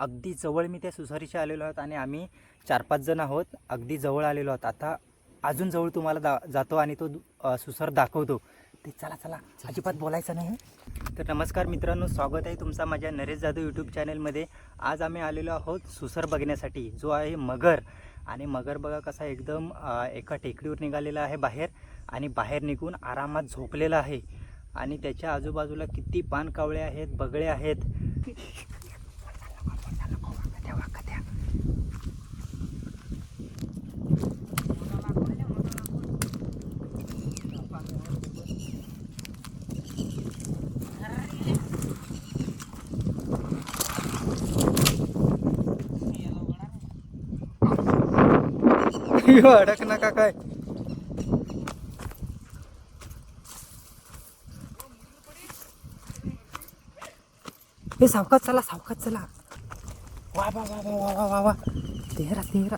अगदी जवळ मी त्या सुसारीच्या आलेलो आहोत आणि आम्ही 4-5 जण आहोत. अगदी जवळ आलेलो आहोत. आता अजून जवळ तुम्हाला जातो आणि तो सुसार दाखवतो. ते चला चला, अजिबात बोलायचं नाही. तर नमस्कार मित्रांनो, स्वागत आहे तुमचा माझ्या नरेश जाधव यूट्यूब चॅनलमध्ये. आज आम्ही आलेलो आहोत सुसार बघण्यासाठी, जो आहे मगर. आणि मगर बघा कसा एकदम एका टेकडीवर निघालेला आहे बाहेर, आणि बाहेर निघून आरामात झोपलेला आहे. आणि त्याच्या आजूबाजूला किती पाणकावळे आहेत, बगळे आहेत. अडक नका काय. हे सावकाश चला, सावकाश चला. वा वा वा वा वा वा वा. तेरा तेरा.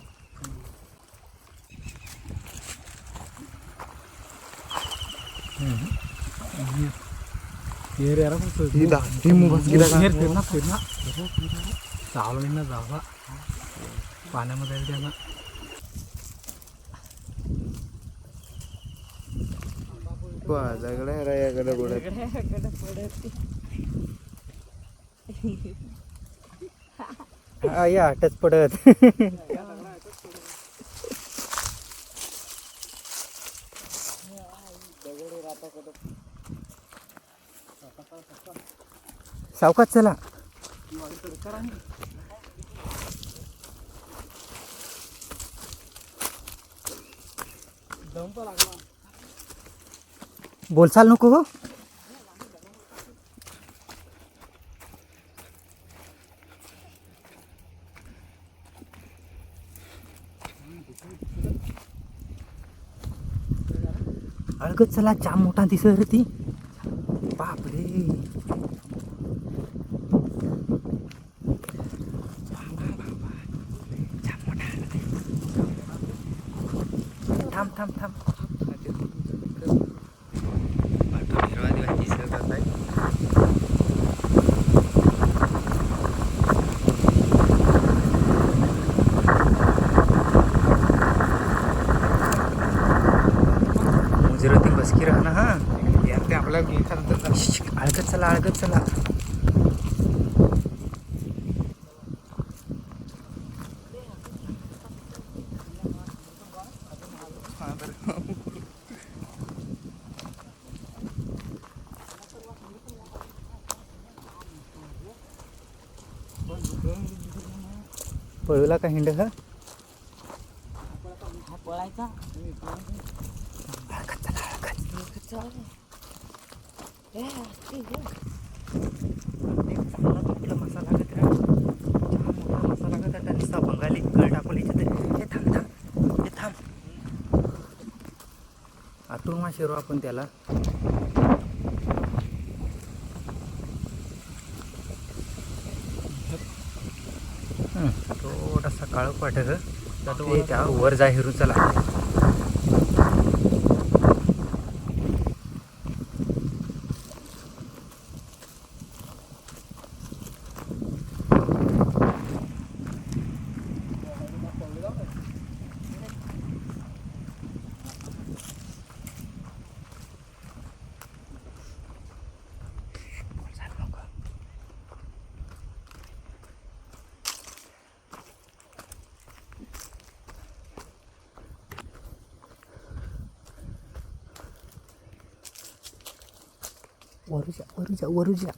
पाण्यामध्ये त्याला या हटच पडत. सावकाश चला. बोलचाल नको हो. अळगत चला, जाम मोठा दिसत ती. बापरे. थांब थांब थांब. मुजरती बसकी राहा ना. हा यार, ते आपल्या अळगत चला, अळगत चला. पळूला का हिंड हा. पळायचा मसाला मसाला बंगाली गळ टाकून हे थांब थांब, हे थांब. आतून मा शिरो आपण त्याला. थोडासा काळोख वाटत त्यावर वर जा हिरू. चला. वरुजा वरुजा वरुजा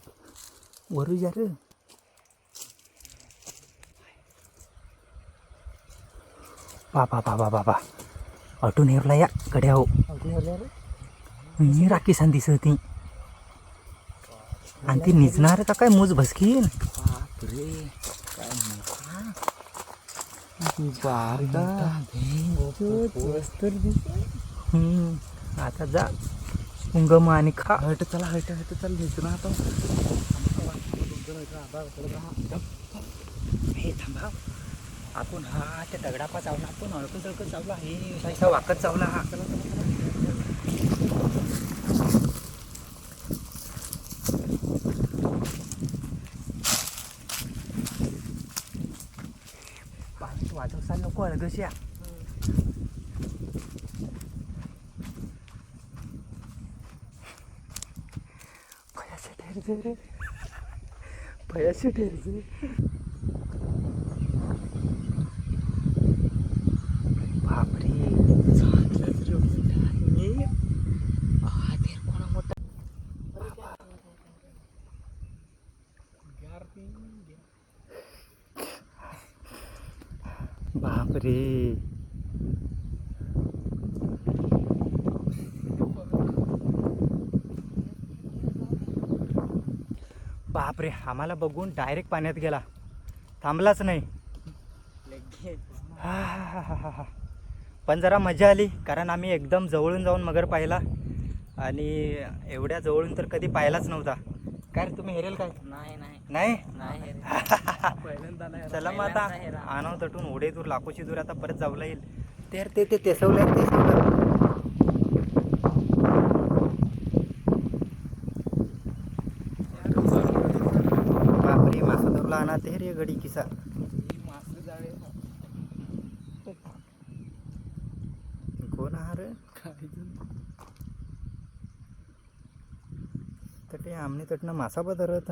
वरुजा रे. बाबा बाबा बाबा, अटून हेरला या गड्या हो. मी राखी सांदी ती, आणि ती निजणार का काय मूज भसकीन. आता जा उंगम आणि खा. हट चला, हट हट चल. निजणार आता. हे थांबा आपण. हा त्या दगडापा चावला आपण. अळकत अळकत चावला. हे वाकत चावला हा. वाजवसाल नको अळगश्या. भयाचे ठेरजे रे, भयाचे ठेरजे. बापरे बापरे. बापरे आम्हाला बघून डायरेक्ट पाण्यात गेला, थांबलाच नाही. हा हा हा हा हा. पण जरा मजा आली कारण आम्ही एकदम जवळून जाऊन मगर पाहिला आणि एवढ्या जवळून तर कधी पाहिलाच नव्हता. काय रे तुम्ही हेरेल काय? नाही नाही नाही. चला मग आता आणाव तटून ओढे दूर लाखोची दूर आता परत जावला येईल. ते तेसवलं बापरे मासा धरला आणा ते रे गडी किसा. कोण आहार तटे आमने तटनं मासा बदरत.